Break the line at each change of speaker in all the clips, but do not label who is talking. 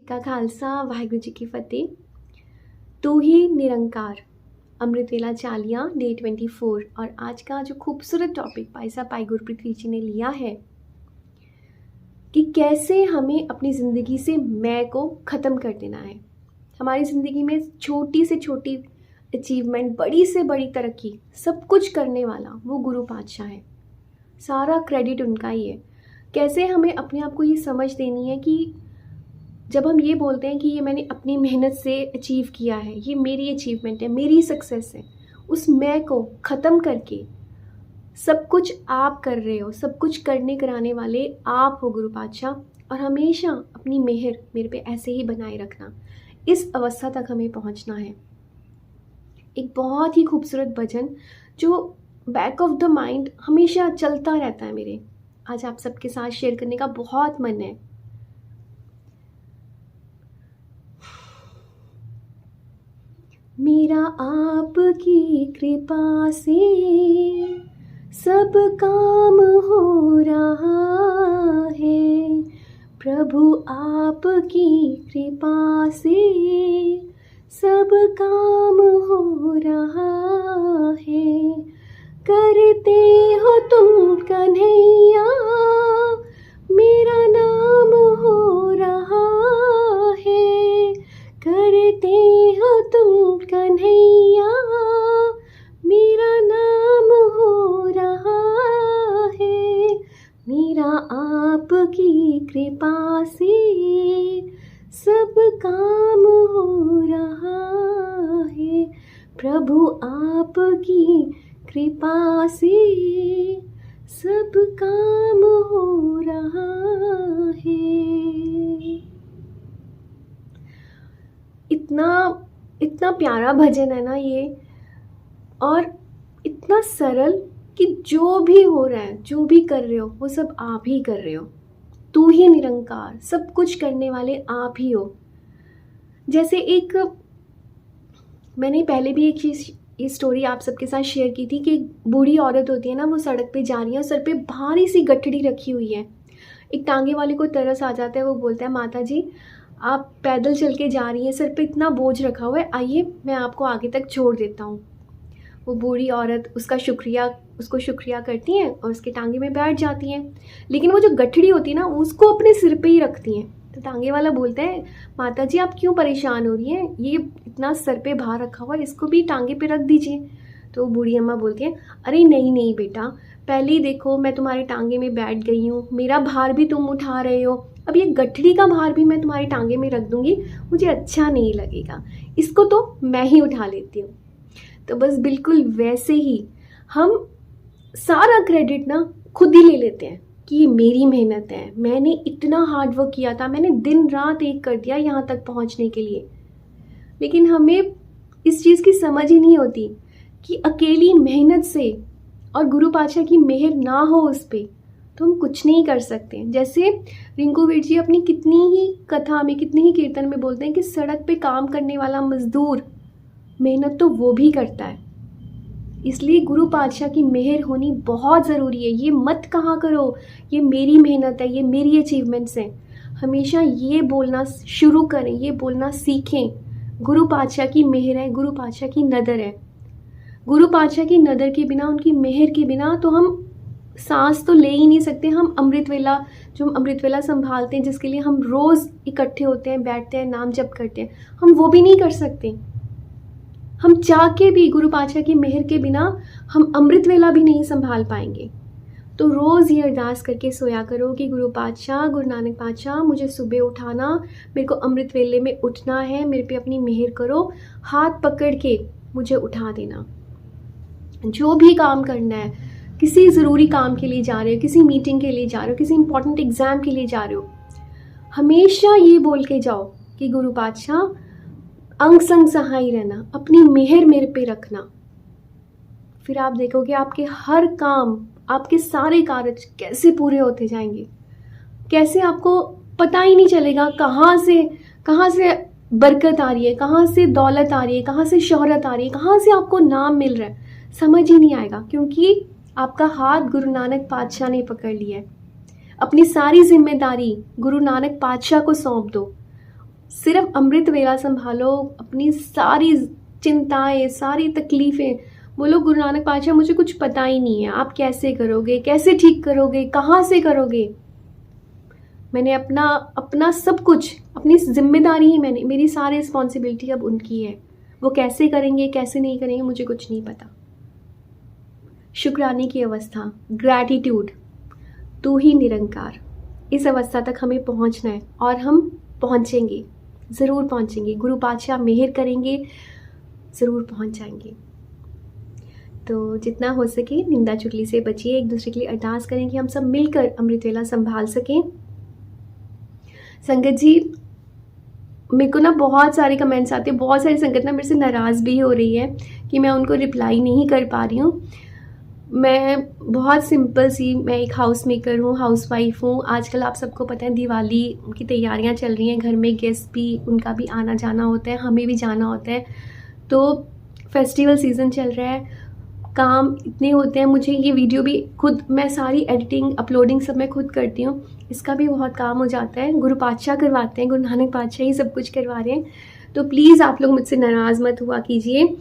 का खालसा वाहिगुरू जी की फतेह। तू ही निरंकार, अमृत वेला चालियाँ डे 24। और आज का जो खूबसूरत टॉपिक भाई साहब भाई गुरप्रीत जी ने लिया है कि कैसे हमें अपनी ज़िंदगी से मैं को ख़त्म कर देना है। हमारी ज़िंदगी में छोटी से छोटी अचीवमेंट, बड़ी से बड़ी तरक्की, सब कुछ करने वाला वो गुरु पातशाह है। सारा क्रेडिट उनका ही है। कैसे हमें अपने आप को ये समझ देनी है कि जब हम ये बोलते हैं कि ये मैंने अपनी मेहनत से अचीव किया है, ये मेरी अचीवमेंट है, मेरी सक्सेस है, उस मैं को ख़त्म करके सब कुछ आप कर रहे हो, सब कुछ करने कराने वाले आप हो गुरु पातशाह। और हमेशा अपनी मेहर मेरे पे ऐसे ही बनाए रखना, इस अवस्था तक हमें पहुंचना है। एक बहुत ही खूबसूरत भजन जो बैक ऑफ द माइंड हमेशा चलता रहता है मेरे, आज आप सबके साथ शेयर करने का बहुत मन है। मेरा आपकी कृपा से सब काम हो रहा है, प्रभु आपकी कृपा से सब काम हो रहा है। करते हो तुम कन्हैया, मेरा नाम हो रहा है। करते हो तुम कन्हैया, मेरा नाम हो रहा है। मेरा आपकी कृपा से सब काम हो रहा है, प्रभु आपकी कृपा से सब काम हो रहा है। इतना प्यारा भजन है ना ये, और इतना सरल कि जो भी हो रहा है, जो भी कर रहे हो, वो सब आप ही कर रहे हो। तू ही निरंकार, सब कुछ करने वाले आप ही हो। जैसे एक मैंने पहले भी एक चीज़, ये स्टोरी आप सबके साथ शेयर की थी कि एक बूढ़ी औरत होती है ना, वो सड़क पे जा रही है और सर पे भारी सी गठड़ी रखी हुई है। एक टांगे वाले को तरस आ जाता है, वो बोलता है माता जी आप पैदल चल के जा रही हैं, सर पे इतना बोझ रखा हुआ है, आइए मैं आपको आगे तक छोड़ देता हूँ। वो बूढ़ी औरत उसको शुक्रिया करती हैं और उसके टांगे में बैठ जाती हैं। लेकिन वो जो गठड़ी होती है ना, उसको अपने सिर पे ही रखती हैं। तो टांगे वाला बोलता है माता जी आप क्यों परेशान हो रही हैं, ये इतना सर पे भार रखा हुआ है, इसको भी टांगे पे रख दीजिए। तो बूढ़ी अम्मा बोलती है अरे नहीं नहीं बेटा, पहले ही देखो मैं तुम्हारे टांगे में बैठ गई हूँ, मेरा भार भी तुम उठा रहे हो, अब ये गठड़ी का भार भी मैं तुम्हारे टांगे में रख दूँगी, मुझे अच्छा नहीं लगेगा, इसको तो मैं ही उठा लेती हूँ। तो बस बिल्कुल वैसे ही हम सारा क्रेडिट ना खुद ही ले लेते हैं कि ये मेरी मेहनत है, मैंने इतना हार्ड वर्क किया था, मैंने दिन रात एक कर दिया यहाँ तक पहुँचने के लिए। लेकिन हमें इस चीज़ की समझ ही नहीं होती कि अकेली मेहनत से और गुरु पातशाह की मेहर ना हो उस पर तो हम कुछ नहीं कर सकते। जैसे रिंकू वीर जी अपनी कितनी ही कथा में, कितनी ही कीर्तन में बोलते हैं कि सड़क पे काम करने वाला मजदूर मेहनत तो वो भी करता है। इसलिए गुरु पातशाह की मेहर होनी बहुत ज़रूरी है। ये मत कहा करो ये मेरी मेहनत है, ये मेरी अचीवमेंट्स हैं। हमेशा ये बोलना शुरू करें, ये बोलना सीखें, गुरु पातशाह की मेहर है, गुरु पातशाह की नज़र है। गुरु पातशाह की नज़र के बिना, उनकी मेहर के बिना तो हम सांस तो ले ही नहीं सकते। हम अमृत वेला, जो हम अमृत वेला संभालते हैं, जिसके लिए हम रोज़ इकट्ठे होते हैं, बैठते हैं, नाम जप करते हैं, हम वो भी नहीं कर सकते। हम चाह के भी गुरु पातशाह की मेहर के बिना हम अमृत वेला भी नहीं संभाल पाएंगे। तो रोज़ ये अरदास करके सोया करो कि गुरु पातशाह, गुरु नानक पातशाह मुझे सुबह उठाना, मेरे को अमृत वेले में उठना है, मेरे पे अपनी मेहर करो, हाथ पकड़ के मुझे उठा देना। जो भी काम करना है, किसी ज़रूरी काम के लिए जा रहे हो, किसी मीटिंग के लिए जा रहे हो, किसी इंपॉर्टेंट एग्ज़ाम के लिए जा रहे हो, हमेशा ये बोल के जाओ कि गुरु पातशाह अंग संग सहाय रहना, अपनी मेहर मेरे पे रखना। फिर आप देखोगे आपके हर काम, आपके सारे कार्य कैसे पूरे होते जाएंगे, कैसे आपको पता ही नहीं चलेगा कहाँ से बरकत आ रही है, कहाँ से दौलत आ रही है, कहाँ से शोहरत आ रही है, कहाँ से आपको नाम मिल रहा है, समझ ही नहीं आएगा। क्योंकि आपका हाथ गुरु नानक पातशाह ने पकड़ लिया है। अपनी सारी जिम्मेदारी गुरु नानक पातशाह को सौंप दो, सिर्फ अमृत वेला संभालो, अपनी सारी चिंताएं, सारी तकलीफ़ें बोलो गुरु नानक पातशाह मुझे कुछ पता ही नहीं है, आप कैसे करोगे, कैसे ठीक करोगे, कहाँ से करोगे। मैंने अपना सब कुछ, अपनी जिम्मेदारी ही मेरी सारी रिस्पॉन्सिबिलिटी अब उनकी है। वो कैसे करेंगे कैसे नहीं करेंगे मुझे कुछ नहीं पता। शुक्राने की अवस्था, ग्रैटिट्यूड, तू ही निरंकार, इस अवस्था तक हमें पहुंचना है और हम पहुंचेंगे, ज़रूर पहुंचेंगे। गुरु पातशाह मेहर करेंगे, ज़रूर पहुंच जाएंगे। तो जितना हो सके निंदा चुगली से बचिए, एक दूसरे के लिए अरदास करें कि हम सब मिलकर अमृत वेला संभाल सकें। संगत जी, मेरे को ना बहुत सारे कमेंट्स आते हैं, बहुत सारी संगत ना मेरे से नाराज़ भी हो रही है कि मैं उनको रिप्लाई नहीं कर पा रही हूँ। मैं बहुत सिंपल सी, मैं एक हाउस मेकर हूँ, हाउस वाइफ हूँ। आजकल आप सबको पता है दिवाली की तैयारियाँ चल रही हैं, घर में गेस्ट भी, उनका भी आना जाना होता है, हमें भी जाना होता है। तो फेस्टिवल सीज़न चल रहा है, काम इतने होते हैं। मुझे ये वीडियो भी खुद, मैं सारी एडिटिंग अपलोडिंग सब मैं खुद करती हूँ, इसका भी बहुत काम हो जाता है। गुरु पातशाह करवाते हैं, गुरु नानक पातशाह ही सब कुछ करवा रहे हैं। तो प्लीज़ आप लोग मुझसे नाराज़ मत हुआ कीजिए।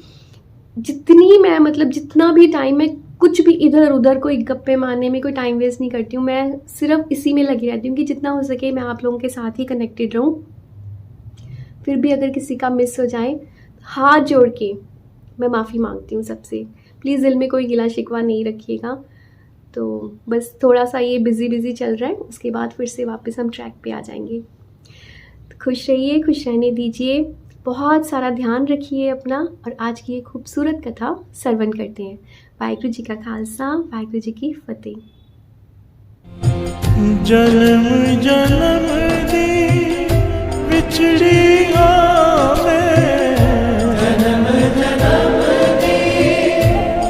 जितनी मैं जितना भी टाइम मैं कुछ भी इधर उधर कोई गप्पे मारने में कोई टाइम वेस्ट नहीं करती हूँ। मैं सिर्फ इसी में लगी रहती हूँ कि जितना हो सके मैं आप लोगों के साथ ही कनेक्टेड रहूँ। फिर भी अगर किसी का मिस हो जाए, हाथ जोड़ के मैं माफ़ी मांगती हूँ सबसे। प्लीज़ दिल में कोई गिला शिकवा नहीं रखिएगा। तो बस थोड़ा सा ये बिज़ी चल रहा है, उसके बाद फिर से वापस हम ट्रैक पे आ जाएंगे। तो खुश रहिए, खुश रहने दीजिए, बहुत सारा ध्यान रखिए अपना। और आज की ये खूबसूरत कथा श्रवण करते हैं। वाहिगुरु जी का खालसा, वाहिगुरु जी की फतेह।
जन्म जन्म दी विछड़ी आवे, जन्म जन्म दी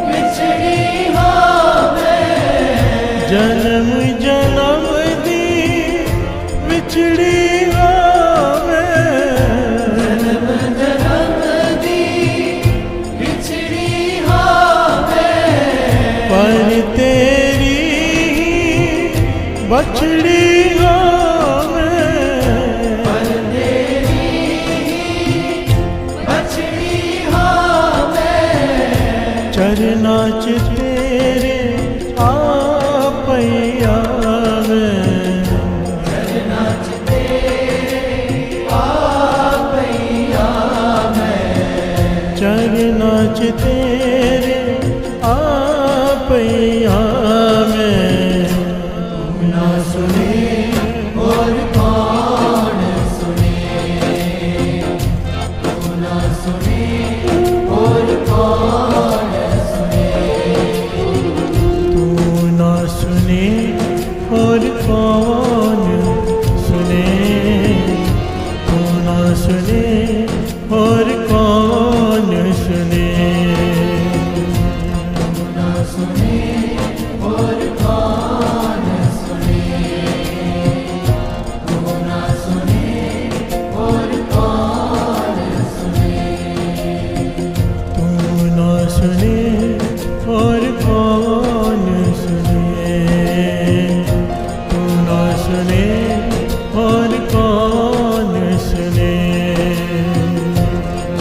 विछड़ी आवे, जन्म जन्म दी विछड़ी आवे, जन्म जन्म दी विछड़ी आवे, पर तेरी बछड़ी आवे, पर तेरी बछड़ी आवे, चरना च तेरे आप ही आवे, चरना च तेरे आप ही आवे, चरना च तेरे आप ही आवे। सुने और कौन सुने, तू ना सुने और कौन सुने, तू ना सुने और कौन सुने, तू ना सुने और कौन सुने, तू ना सुने और कौन सुने, तू ना सुने और कौन सुने, तू ना सुने और कौन सुने, तू ना सुने और कौन सुने,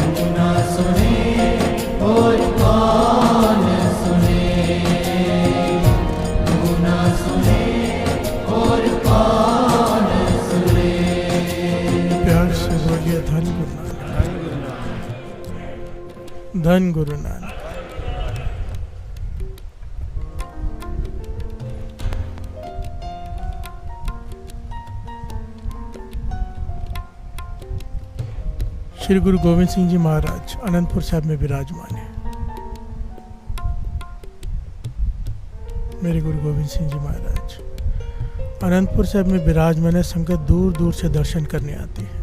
तू ना सुने और कौन सुने, तू ना सुने और कौन सुने। प्यार से बोलिए धन गुरु नानक, धन गुरु नानक। श्री गुरु गोविंद सिंह जी महाराज अनंतपुर साहब में विराजमान है। मेरे गुरु गोविंद सिंह जी महाराज अनंतपुर साहब में विराजमान है। संगत दूर दूर से दर्शन करने आती है।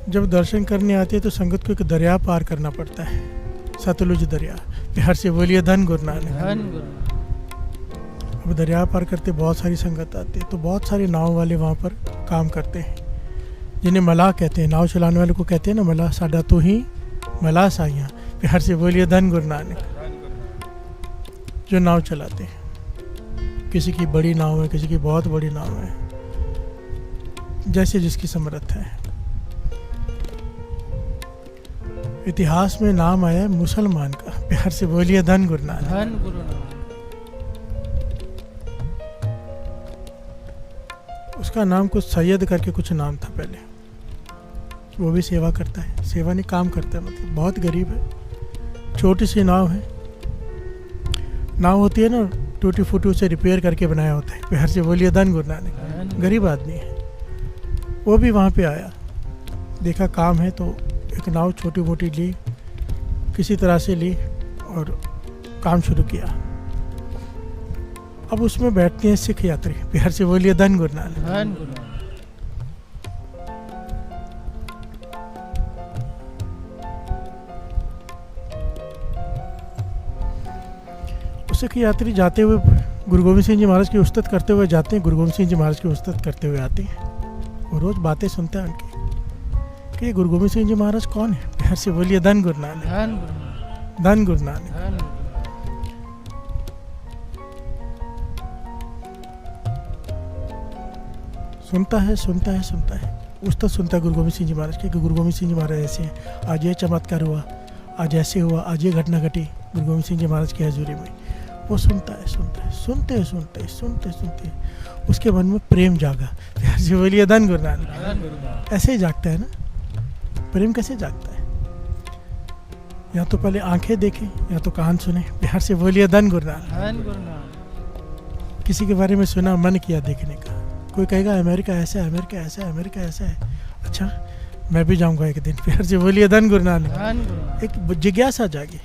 जब दर्शन करने आती है तो संगत को एक दरिया पार करना पड़ता है, सतलुज दरिया। बिहार से बोलिए धन गुरु नानक। अब दरिया पार करते बहुत सारी संगत आती है, तो बहुत सारे नाव वाले वहाँ पर काम करते हैं, जिन्हें मलाह कहते हैं। नाव चलाने वाले को कहते हैं ना मलाह, साडा तो ही मलाह साइयाँ। बिहार से बोलिए धन गुरु नानक। जो नाव चलाते हैं, किसी की बड़ी नाव है, किसी की बहुत बड़ी नाव है, जैसे जिसकी समर्थ है। इतिहास में नाम आया है मुसलमान का, प्यार से बोलिए धन गुरु नानक।
धन गुरु नानक।
उसका नाम कुछ सैयद करके कुछ नाम था पहले। वो भी सेवा करता है, सेवा नहीं काम करता है, मतलब बहुत गरीब है। छोटी सी नाव है, नाव होती है ना टूटी फूटी, उसे रिपेयर करके बनाया होता है। प्यार से बोलिए धन गुरु नानक। गरीब आदमी है। वो भी वहाँ पे आया, देखा काम है तो एक नाव छोटी मोटी ली, किसी तरह से ली और काम शुरू किया। अब उसमें बैठते हैं सिख यात्री। प्यार से बोलिए धन गुरु नानक।
धन गुरु नानक।
सिख यात्री जाते हुए गुरु गोविंद सिंह जी महाराज की उस्तत करते हुए जाते हैं, गुरु गोविंद सिंह जी महाराज की उस्तत करते हुए आते हैं। वो रोज बातें सुनते हैं उनकी कि गुरु गोविंद सिंह जी महाराज कौन है। प्यार से बोलिए धन गुरु नानक।
धन गुरु नानक।
धन गुरु नानक।
धन गुरु।
सुनता है सुनता है सुनता है, उस्तत सुनता है गुरु गोविंद सिंह जी महाराज की कि गुरु गोविंद सिंह जी महाराज ऐसे हैं, आज ये चमत्कार हुआ, आज ऐसे हुआ, आज ये घटना घटी गुरु गोविंद सिंह जी महाराज की हजूरी में। वो सुनता है सुनता है, सुनते सुनते सुनते सुनते उसके मन में प्रेम जागा। प्यार से बोलिए धन गुरु नानक।
धन गुरु नानक।
ऐसे ही जागता है ना, प्रेम कैसे जागता है? या तो पहले आंखें देखें या तो कान सुने। प्यार से बोलिए धन गुरु नानक।
धन गुरु नानक।
किसी के बारे में सुना, मन किया देखने का। कोई कहेगा अमेरिका ऐसा है, अमेरिका ऐसा है, अमेरिका ऐसा है, अच्छा मैं भी जाऊंगा एक दिन। प्यार से बोलिए धन गुरु नानक।
धन गुरु नानक।
एक जिज्ञासा जागी।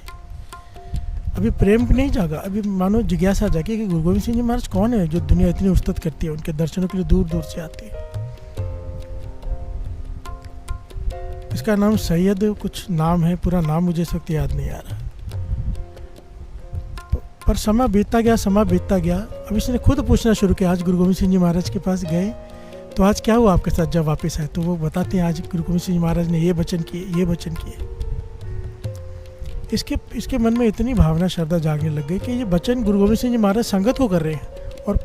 अभी प्रेम नहीं जागा, अभी मानो जिज्ञासा जागी कि गुरु गोविंद सिंह जी महाराज कौन है जो दुनिया इतनी उस्तत करती है, उनके दर्शनों के लिए दूर दूर से आती है। इसका नाम सैयद कुछ नाम है, पूरा नाम मुझे इस वक्त याद नहीं आ रहा। पर समय बीतता गया, समय बीतता गया। अब इसने खुद पूछना शुरू किया। आज गुरु गोविंद सिंह जी महाराज के पास गए तो आज क्या हुआ आपके साथ जब वापस आए? तो वो बताते हैं आज गुरु गोविंद सिंह जी महाराज ने ये वचन किए, ये वचन किए। इसके मन में इतनी भावना श्रद्धा जागने लग गई कि ये वचन गुरु गोविंद सिंह जी महाराज संगत को कर रहे हैं और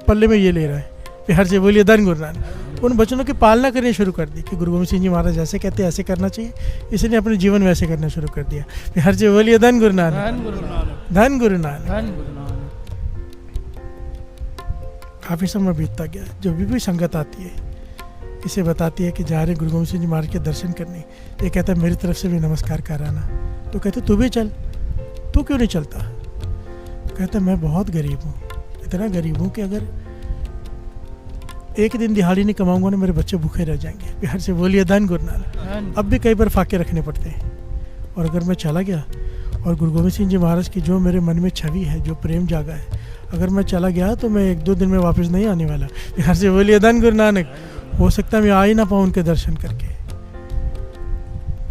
पल्ले में ये ले रहा है। प्यार से बोलिए धन गुरु नानक। उन वचनों की पालना करनी शुरू कर दी कि गुरु गोविंद सिंह जी महाराज ऐसे कहते हैं, ऐसे करना चाहिए, इसने अपने जीवन में ऐसे करना शुरू कर दिया। प्यार से बोलिए धन गुरु नानक।
धन गुरु नानक।
धन गुरु नानक।
धन गुरु नानक।
काफ़ी समय बीतता गया। जब भी संगत आती है, इसे बताती है कि जा रहे गुरु गोविंद सिंह जी महाराज के दर्शन करने, ये कहता है मेरी तरफ से भी नमस्कार कराना। तो कहते तू भी चल। तू क्यों नहीं चलता? कहता मैं बहुत गरीब हूँ, इतना गरीब हूँ कि अगर एक दिन दिहाड़ी नहीं कमाऊंगा ना, मेरे बच्चे भूखे रह जाएंगे। प्यार से बोलिए धन गुरु नानक। अब भी कई बार फाके रखने पड़ते हैं। और अगर मैं चला गया और गुरु गोविंद सिंह जी महाराज की जो मेरे मन में छवि है, जो प्रेम जागा है, अगर मैं चला गया तो मैं 1-2 दिन में वापस नहीं आने वाला। प्यार से बोलिए धन गुरु नानक। हो सकता है मैं आ ही ना पाऊँ उनके दर्शन करके,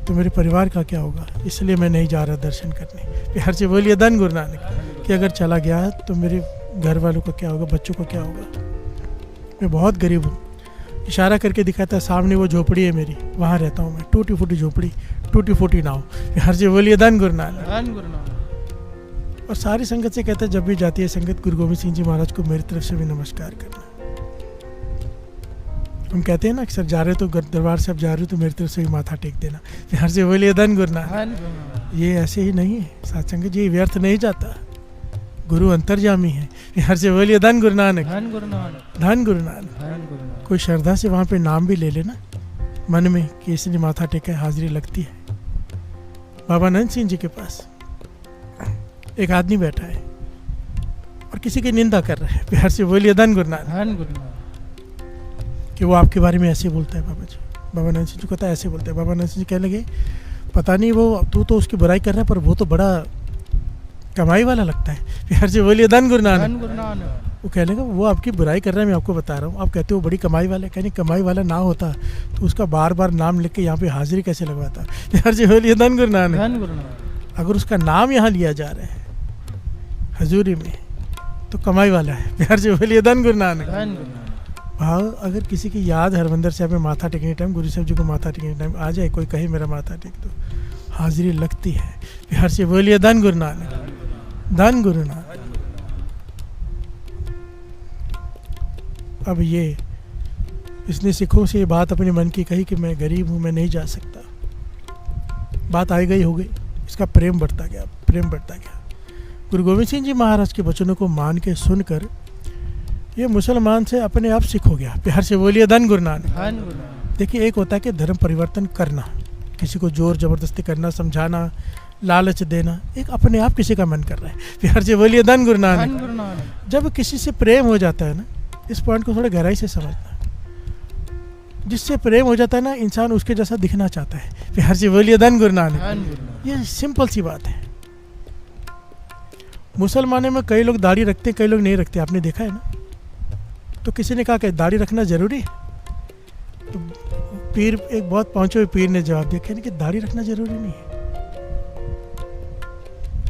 तो मेरे परिवार का क्या होगा, इसलिए मैं नहीं जा रहा दर्शन करने। प्यार से बोलिए धन गुरु नानक। कि अगर चला गया तो मेरे घर वालों का क्या होगा, बच्चों का क्या होगा। मैं बहुत गरीब हूँ। इशारा करके दिखाता है, सामने वो झोपड़ी है मेरी, वहाँ रहता हूँ मैं। टूटी फूटी झोपड़ी, टूटी फूटी नाव। प्यार से बोलिए धन गुरु नानक।
धन गुरु नानक।
और सारी संगत से कहता है, जब भी जाती है संगत, गुरु गोविंद सिंह जी महाराज को मेरी तरफ से भी नमस्कार करना। हम कहते हैं ना अक्सर, जा रहे तो दरबार से अब जा रहे हो तो मेरी तरफ से भी माथा टेक देना। प्यार से बोलिए धन गुरु नानक।
धन गुरु नानक।
ये ऐसे ही नहीं है सत्संग, ये व्यर्थ नहीं जाता। गुरु अंतर्यामी है। प्यार से बोलिए धन गुरु नानक।
धन गुरु नानक।
धन गुरु नानक।
धन गुरु नानक।
कोई श्रद्धा से वहाँ पे नाम भी ले लेना मन में कि इसने माथा टेका, हाजिरी लगती है। बाबा नंद सिंह जी के पास एक आदमी बैठा है और किसी की निंदा कर रहा है। प्यार से बोलिए धन गुरु नानक।
धन गुरु नानक।
कि वो आपके बारे में ऐसे बोलता है बाबा जी। बाबा नंद सिंह जी कहता है ऐसे बोलता है। बाबा नंद सिंह जी कहने लगे, पता नहीं वो तू तो उसकी बुराई कर रहा है, पर वो तो बड़ा कमाई वाला लगता है। प्यार से बोलिए धन गुरु नानक।
धन गुरु नानक।
वो कहने लगा, वो आपकी बुराई कर रहा है, मैं आपको बता रहा हूँ। आप कहते हो बड़ी कमाई वाला है। कहने कमाई वाला ना होता तो उसका बार बार नाम लिख के यहाँ पे हाजिरी कैसे लगवाता। प्यार से बोलिए धन गुरु नानक।
धन गुरु नानक।
अगर उसका नाम यहाँ लिया जा रहा है हजूरी में तो कमाई वाला है। प्यार से बोलिए धन गुरु नानक।
धन गुरु नानक।
भाव अगर किसी की याद हरमंदर साहब में माथा टेकने टाइम, गुरु साहब जी को माथा टेकने टाइम आ जाए, कोई कहे मेरा माथा टेक दो, हाजिरी लगती है। प्यार से बोलिए धन गुरु नानक। धन गुरु नानक। अब ये इसने सिखों से ये बात अपने मन की कही कि मैं गरीब हूँ, मैं नहीं जा सकता। बात आई गई हो गई, इसका प्रेम बढ़ता गया, प्रेम बढ़ता गया। गुरु गोविंद सिंह जी महाराज के वचनों को मान के सुनकर ये मुसलमान से अपने आप सिख हो गया। प्यार से बोलिए धन गुरु नानक।
धन गुरु नानक।
देखिए, एक होता है कि धर्म परिवर्तन करना, किसी को जोर जबरदस्ती करना, समझाना, लालच देना। एक अपने आप किसी का मन कर रहा है। प्यार से बोलिए धन गुरु
धन
नानक।
गुरु नानक।
जब किसी से प्रेम हो जाता है ना, इस पॉइंट को थोड़ा गहराई से समझना, जिससे प्रेम हो जाता है ना, इंसान उसके जैसा दिखना चाहता है। प्यार से बोलिए धन गुरु नानक।
धन गुरु नानक।
ये सिंपल सी बात है। मुसलमानों में कई लोग दाढ़ी रखते हैं, कई लोग नहीं रखते, आपने देखा है ना। तो किसी ने कहा कि दाढ़ी रखना जरूरी है, तो पीर, एक बहुत पहुंचे हुए पीर ने जवाब दिया, कहने कि दाढ़ी रखना जरूरी नहीं है।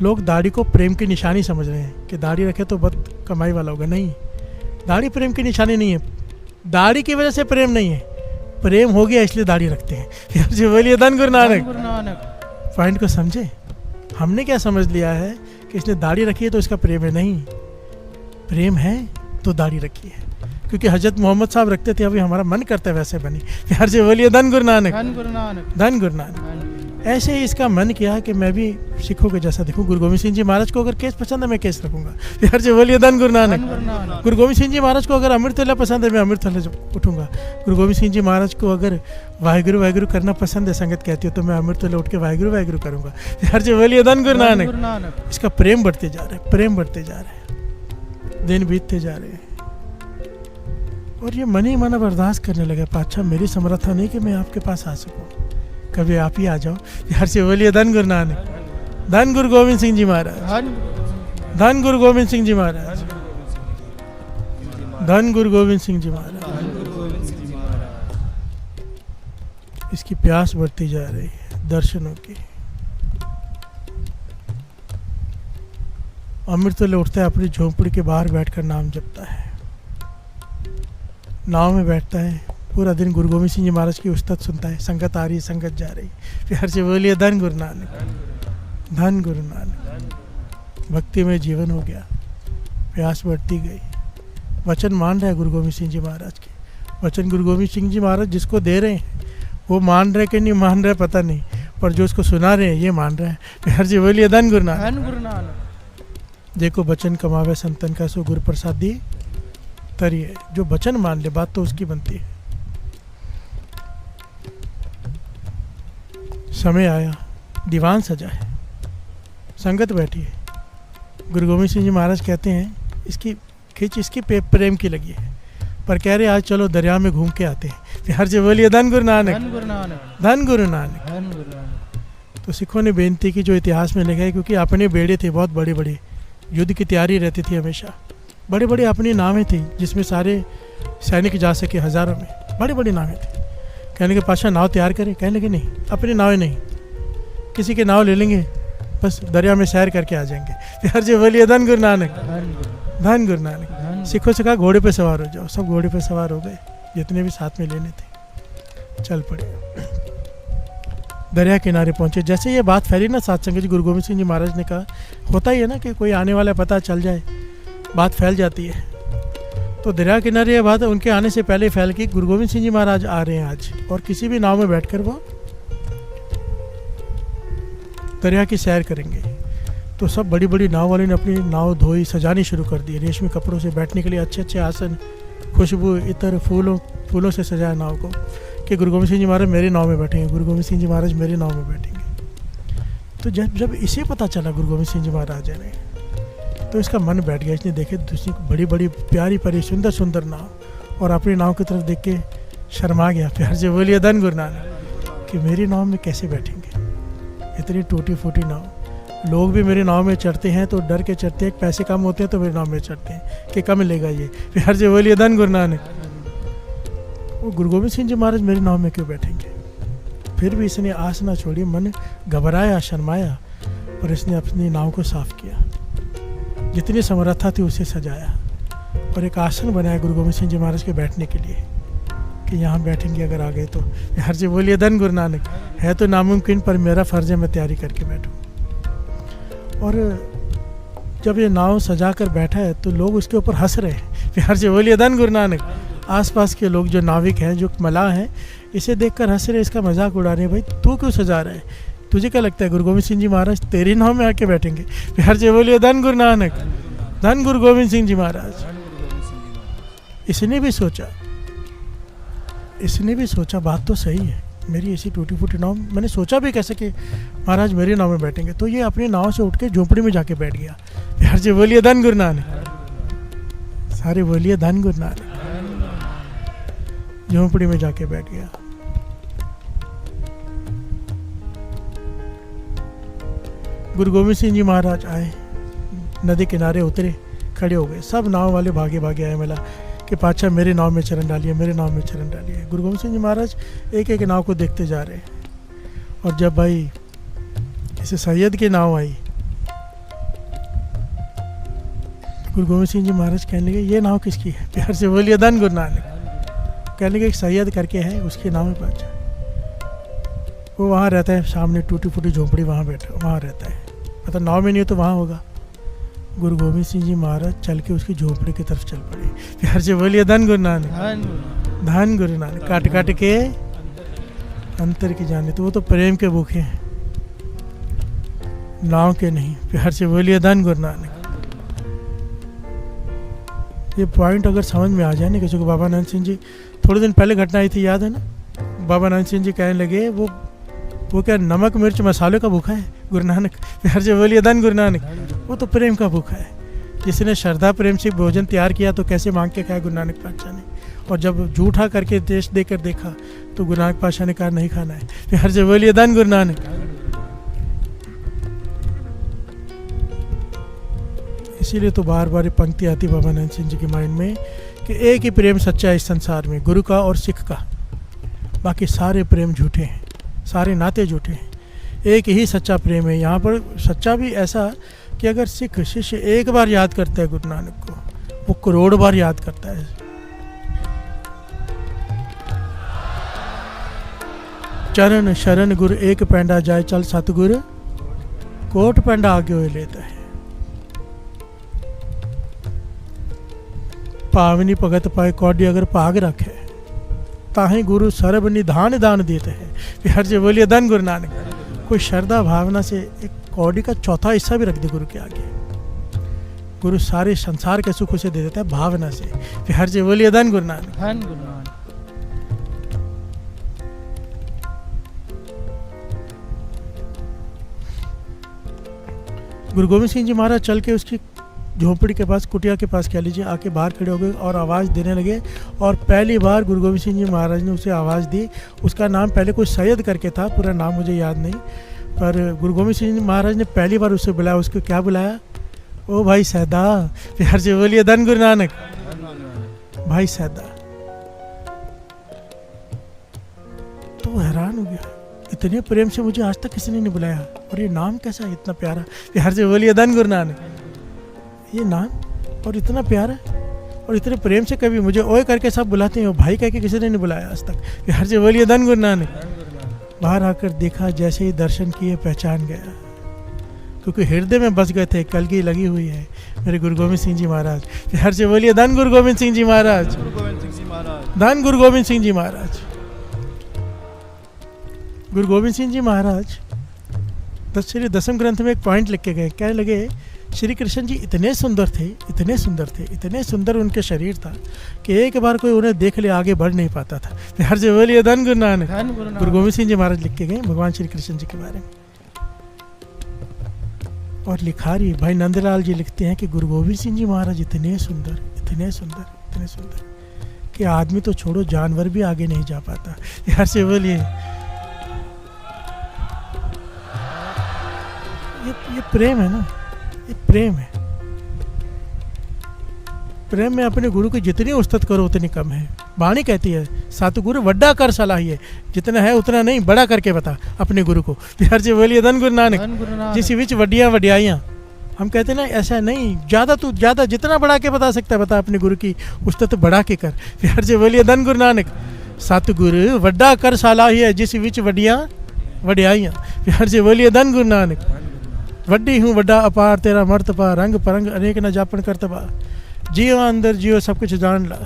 लोग दाढ़ी को प्रेम की निशानी समझ रहे हैं कि दाढ़ी रखे तो बहुत कमाई वाला होगा। नहीं, दाढ़ी प्रेम की निशानी नहीं है। दाढ़ी की वजह से प्रेम नहीं है, प्रेम हो गया इसलिए दाढ़ी रखते हैं। यार जी बोलिए धन गुरु
धन
नानक।
गुरु नानक।
पॉइंट को समझे। हमने क्या समझ लिया है कि इसने दाढ़ी रखी है तो इसका प्रेम है। नहीं, प्रेम है तो दाढ़ी रखी है, क्योंकि हजरत मोहम्मद साहब रखते थे, अभी हमारा मन करता है वैसे बनी। प्यार से बोलिए धन गुरु नानक।
धन गुरु नानक।
धन गुरु नानक।
धन गुरु नानक।
ऐसे ही इसका मन किया कि मैं भी सिखों के जैसा दिखूं। गुरु गोविंद सिंह जी महाराज को अगर केस पसंद है, मैं केस रखूंगा। प्यार से बोलिए धन गुरु
धन
नानक।
गुरु नानक।
गुरु गोविंद सिंह जी महाराज को अगर अमृतवेला पसंद है, मैं अमृतवेला उठूंगा। गुरु गोविंद सिंह जी महाराज को अगर वाहिगुरु वाहिगुरु करना पसंद है, संगत कहती हो, तो मैं अमृतवेला उठ के वाहिगुरु वाहिगुरु करूंगा। प्यार से बोलिए धन गुरु
धन
नानक।
गुरु नानक।
इसका प्रेम बढ़ते जा रहा है, प्रेम बढ़ते जा रहे हैं, दिन बीतते जा रहे हैं, और ये मन ही मन बर्दाश्त करने लगा। पाछा मेरी समर्था नहीं कि मैं आपके पास आ सकूं, कभी आप ही आ जाओ। प्यार से बोलिए धन गुरु नानक। धन गुरु गोविंद सिंह जी महाराज।
धन गुरु गोविंद सिंह जी।
धन गुरु गोविंद सिंह जी महाराज। धन गुरु गोविंद सिंह जी महाराज।
धन गुरु गोविंद सिंह जी महाराज।
इसकी प्यास बढ़ती जा रही है दर्शनों की। अमृतवेले उठता है, अपनी झोंपड़ी के बाहर बैठकर नाम जपता है, नाव में बैठता है, पूरा दिन गुरु गोविंद सिंह जी महाराज की उस्तत सुनता है। संगत आ रही, संगत जा रही। प्यार से बोलिए धन गुरु नानक। धन गुरु नानक। भक्ति में जीवन हो गया, प्यास बढ़ती गई। वचन मान रहा है गुरु गोविंद सिंह जी महाराज के। वचन गुरु गोविंद सिंह जी महाराज जिसको दे रहे हैं, वो मान रहे कि नहीं मान रहे पता नहीं, पर जो उसको सुना रहे हैं ये मान रहा है। प्यार से बोलिए धन गुरु नानक।
धन गुरु नानक।
देखो, बचन कमावे संतन का, सो गुरु प्रसाद दी तरिए। जो बचन मान ले, बात तो उसकी बनती है। समय आया, दीवान सजा है, संगत बैठी है। गुरु गोविंद सिंह जी महाराज कहते हैं, इसकी खिंच इसकी प्रेम की लगी है, पर कह रहे आज चलो दरिया में घूम के आते हैं। प्यार से बोलिए धन गुरु नानक।
धन गुरु नानक।
धन गुरु नानक।
धन गुरु नानक।
तो सिखों ने बेनती की, जो इतिहास में लिखा है, क्योंकि अपने बेड़े थे बहुत बड़े बड़े, युद्ध की तैयारी रहती थी हमेशा। बड़े बड़े अपनी नावें थी जिसमें सारे सैनिक जा सके, हज़ारों में बड़ी बड़ी नावें थी। कहने के पाशा नाव तैयार करें, कहने के नहीं, अपनी नावें नहीं, किसी के नाव ले लेंगे, बस दरिया में सैर करके आ जाएंगे। प्यार से बोलिए धन गुरु नानक। धन गुरु नानक। सिखों से कहा घोड़े पे सवार हो जाओ। सब घोड़े पे सवार हो गए, जितने भी साथ में लेने थे, चल पड़े। दरिया किनारे पहुंचे। जैसे ये बात फैली ना सात संगत जी, गुरु गोविंद सिंह जी महाराज ने कहा, होता ही है ना कि कोई आने वाला पता चल जाए, बात फैल जाती है। तो दरिया किनारे ये बात उनके आने से पहले फैल गई, गुरु गोविंद सिंह जी महाराज आ रहे हैं आज, और किसी भी नाव में बैठकर वो दरिया की सैर करेंगे। तो सब बड़ी बड़ी नाव वाले ने अपनी नाव धोई, सजानी शुरू कर दी। रेशमी कपड़ों से बैठने के लिए अच्छे अच्छे आसन, खुशबू, इतर, फूलों से सजाया नाव को, कि गुरु गोविंद सिंह जी महाराज मेरे नाव में बैठेंगे, गुरु गोविंद सिंह जी महाराज मेरे नाव में बैठेंगे। तो जब इसे पता चला गुरु गोविंद सिंह जी महाराज आ रहे हैं, तो इसका मन बैठ गया। इसने देखे दूसरी बड़ी बड़ी प्यारी प्यारी सुंदर सुंदर नाव, और अपनी नाव की तरफ देख के शर्मा गया। प्यार से बोलिए धन गुरु नानक। कि मेरी नाव में कैसे बैठेंगे, इतनी टूटी फूटी नाव। लोग भी मेरी नाव में चढ़ते हैं तो डर के चढ़ते हैं, पैसे कम होते हैं तो मेरी नाव में चढ़ते हैं कि कम लेगा ये। प्यार से बोलिए धन गुरु नानक। वो गुरु गोविंद सिंह जी महाराज मेरी नाव में क्यों बैठेंगे? फिर भी इसने आस ना छोड़ी, मन घबराया, शर्माया, पर इसने अपनी नाव को साफ किया, जितनी समर्था थी उसे सजाया, और एक आसन बनाया गुरु गोविंद सिंह जी महाराज के बैठने के लिए, कि यहाँ बैठेंगे अगर आ गए तो। हर जी बोलिए धन गुरु नानक। है तो नामुमकिन, पर मेरा फ़र्ज़ है मैं तैयारी करके बैठूँ। और जब ये नाव सजा कर बैठा है तो लोग उसके ऊपर हंस रहे हैं। प्यार से बोलिए धन गुरु नानक। आसपास के लोग जो नाविक हैं, जो मलाह हैं, इसे देखकर हंस रहे, इसका मजाक उड़ा रहे। भाई तू क्यों सजा रहा है? तुझे क्या लगता है गुरु गोविंद सिंह जी महाराज तेरी नाव में आके बैठेंगे? प्यार से बोलिए धन गुरु नानक, धन गुरु गोविंद सिंह जी महाराज। इसने भी सोचा बात तो सही है, मेरी ऐसी टूटी फूटी नाव, मैंने सोचा भी कैसे कि महाराज मेरी नाव में बैठेंगे। तो ये अपनी नाव से उठ के झोपड़ी में जाके बैठ गया। प्यार से बोलिए धन गुरु नानक, सारे बोलिए धन गुरु नानक। झोपड़ी में जाके बैठ गया। गुरु गोविंद सिंह जी महाराज आए, नदी किनारे उतरे, खड़े हो गए। सब नाव वाले भागे भागे आए मिला कि पातशाह मेरे नाव में चरण डालिए, मेरे नाव में चरण डालिए। गुरु गोविंद सिंह जी महाराज एक एक नाव को देखते जा रहे। और जब भाई इसे सैयद की नाव आई, गुरु गोविंद सिंह जी महाराज कहने लगे ये नाव किसकी है? प्यार से बोलिए धन गुरु नानक। कहने लगे एक सैयद करके है, उसकी नाव में पातशाह, वो वहाँ रहता है, सामने टूटी फूटी झोपड़ी, वहाँ रहता है। मतलब नाव में नहीं हो तो वहाँ होगा। गुरु गोविंद सिंह जी महाराज चल के उसकी झोपड़ी की तरफ चल पड़े। प्यार से बोलिए धन गुरु नानक, धन गुरु नानक। काट काट के अंतर की जाने, तो वो तो प्रेम के भूखे हैं, नाव के नहीं। प्यार से बोलिए धन गुरु नानक। ये पॉइंट अगर समझ में आ जाए ना किसी को, बाबा नानक सिंह जी थोड़े दिन पहले घटना आई थी, याद है ना? बाबा नानक सिंह जी कहने लगे वो क्या नमक मिर्च मसाले का भूखा है गुरु नानक? प्यार से बोलिए धन गुरु नानक। वो तो प्रेम का भूखा है, जिसने श्रद्धा प्रेम से भोजन तैयार किया तो कैसे मांग के खाया गुरु नानक पातशाह ने। और जब झूठा करके देश देकर देखा तो गुरु नानक पातशाह ने कहा नहीं खाना है। प्यार से बोलिए धन गुरु नानक। इसीलिए तो बार बार पंक्ति आती बाबा नानक सिंह जी के माइंड में कि एक ही प्रेम सच्चा है इस संसार में, गुरु का और सिख का। बाकी सारे प्रेम झूठे हैं, सारे नाते झूठे हैं। एक ही सच्चा प्रेम है। यहाँ पर सच्चा भी ऐसा कि अगर सिख शिष्य एक बार याद करता है गुरु नानक को, वो करोड़ बार याद करता है। चरण शरण गुरु एक पैंडा जाए, चल सतगुरु कोट पैंडा आगे हुए लेता है। पावनी भगत पाए कौडी अगर भाग रखे, ताहे गुरु सर्व निधान दान देते हैं। प्यार से बोलिए धन गुरु नानक। कोई श्रद्धा भावना से एक कौड़ी का चौथा हिस्सा भी रख दे गुरु के आगे, गुरु सारे संसार के सुख उसे दे देता है भावना से। प्यार से बोलिए धन गुरु नानक,
धन गुरु नानक।
गुरु गोविंद सिंह जी महाराज चल के उसकी झोपड़ी के पास, कुटिया के पास कह लीजिए, आके बाहर खड़े हो गए और आवाज़ देने लगे। और पहली बार गुरु गोविंद सिंह जी महाराज ने उसे आवाज़ दी। उसका नाम पहले कोई सैयद करके था, पूरा नाम मुझे याद नहीं, पर गुरु गोविंद सिंह जी महाराज ने पहली बार उससे बुलाया। उसको क्या बुलाया? ओ भाई सैदा। प्यार से बोलिए धन गुरु नानक, भाई सैदा। तो हैरान हो गया, इतने प्रेम से मुझे आज तक किसी ने नहीं बुलाया, और ये नाम कैसा है इतना प्यारा? प्यार से बोलिए धन गुरु नानक। ये नाम और इतना प्यारा और इतने प्रेम से, कभी मुझे ओए करके सब बुलाते हैं, भाई कह के किसी ने नहीं बुलाया आज तक। प्यार से बोलिए धन गुरु नानक। बाहर आकर देखा, जैसे ही दर्शन किए पहचान गया, क्योंकि हृदय में बस गए थे, कलगी लगी हुई है मेरे गुरु गोविंद सिंह जी महाराज। प्यार से बोलिए धन गुरु गोविंद सिंह जी महाराज, धन गुरु गोविंद सिंह जी महाराज। गुरु गोविंद सिंह जी महाराज श्री दसम ग्रंथ में एक पॉइंट लिख के गए, कहने लगे श्री कृष्ण जी इतने सुंदर थे, इतने सुंदर थे, इतने सुंदर उनके शरीर था कि एक बार कोई उन्हें देख ले आगे बढ़ नहीं पाता था। प्यार से बोलिए धन गुरु नानक। गुरु गोविंद सिंह जी महाराज लिख के गए भगवान श्री कृष्ण जी के बारे में। और लिखारी भाई नंदलाल जी लिखते हैं कि गुरु गोविंद सिंह जी महाराज इतने सुंदर, इतने सुंदर, इतने सुंदर कि आदमी तो छोड़ो जानवर भी आगे नहीं जा पाता। प्यार से बोलिए। ये प्रेम है ना, ये प्रेम है। प्रेम में अपने गुरु की जितनी उस्तत करो उतनी कम है। वाणी कहती है सतगुरु वड्डा कर सलाहिए, जितना है उतना नहीं, बड़ा करके बता अपने गुरु को। प्यार से बोलिए धन गुरु नानक। जिस विच वड्डियां वड्याइयां, हम कहते ना ऐसा नहीं, ज़्यादा तो ज़्यादा जितना बढ़ा के बता सकता है बता, अपने गुरु की उस्तत बढ़ा के कर। प्यार से बोलिए धन गुरु नानक। सतगुरु वड्डा कर सलाहिए, जिस विच वड्डियां वड्याइयां। प्यार से बोलिए धन गुरु नानक। वड्डी हूँ वड्डा अपार, तेरा मर्तबा रंग परंग अनेक न जापन करतबा। जियो अंदर जियो सब कुछ जान ला,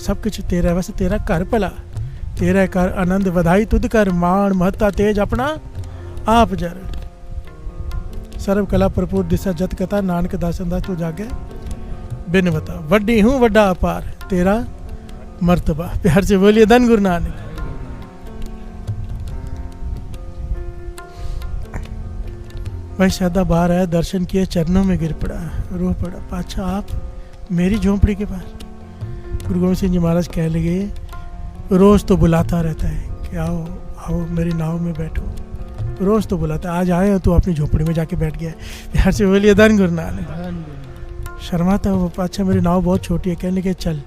सब कुछ तेरा है, बस तेरा घर भला, तेरा कर आनंद वधाई तुद कर, मान महत्ता तेज अपना आप जर, सर्व कला भरपूर दिशा जत कथा, नानक दासन दास तू जागे बिन बता, वड्डी हूँ वड्डा अपार तेरा मर्तबा। प्यार से बोलिए धन गुरु नानक। भाई सादा बाहर आया, दर्शन किए, चरणों में गिर पड़ा, रो पड़ा, पाछा आप मेरी झोंपड़ी के पास। गुरु गोविंद सिंह जी महाराज कह लगे, रोज तो बुलाता रहता है कि आओ आओ मेरी नाव में बैठो, रोज तो बुलाता है, आज आए हो तो अपनी झोपड़ी में जाके बैठ गया। प्यार से बोलिए धन गुरु नानक। शर्माता वो, अच्छा मेरी नाव बहुत छोटी है, कहने के चल।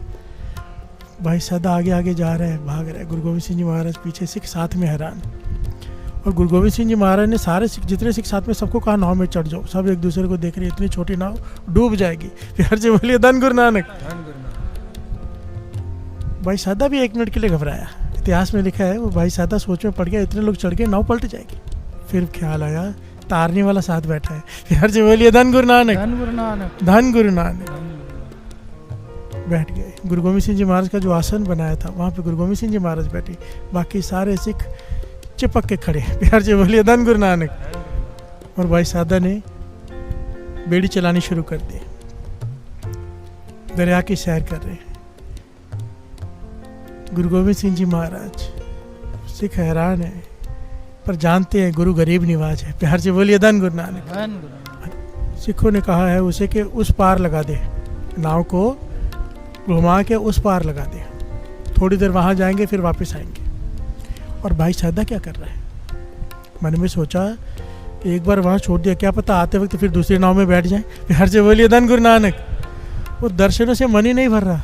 भाई सादा आगे आगे जा रहा है, भाग रहा है, गुरु गोविंद सिंह जी महाराज पीछे, सिख साथ में हैरान। और गुरु गोविंद सिंह जी महाराज ने सारे सिख, जितने सिख साथ में, सबको कहा नाव में चढ़ जाओ, सब एक दूसरे को देख रहे, इतनी छोटी नाव डूब जाएगी। प्यार से बोलिए धन गुरु नानक। भाई सादा भी 1 मिनट के लिए घबराया, इतिहास में लिखा है वो भाई सादा सोच में पड़ गया, इतने लोग चढ़ गए नाव पलट जाएगी। फिर ख्याल आया तारने वाला साथ बैठा है। प्यार से बोलिए धन गुरु नानक।
धन गुरु नानक।
धन गुरु नानक। बैठ गए। गुरु गोविंद सिंह जी महाराज का जो आसन बनाया था वहाँ पे गुरु गोविंद सिंह जी महाराज बैठे, बाकी सारे सिख चिपक के खड़े। प्यार से बोलिए धन गुरु नानक। और भाई सादा ने बेड़ी चलानी शुरू कर दी, दरिया की सैर कर रहे। गुरु गोविंद सिंह जी महाराज, सिख हैरान है पर जानते हैं गुरु गरीब निवाज है। प्यार से बोलिए धन गुरु नानक। सिखों ने कहा है उसे कि उस पार लगा दे, नाव को घुमा के उस पार लगा दे, थोड़ी देर वहाँ जाएंगे फिर वापस आएंगे। और भाई सादा क्या कर रहा है, मन में सोचा एक बार वहाँ छोड़ दिया, क्या पता आते वक्त फिर दूसरी नाव में बैठ जाए। प्यार से बोलिए धन गुरु नानक। वो दर्शनों से मन ही नहीं भर रहा,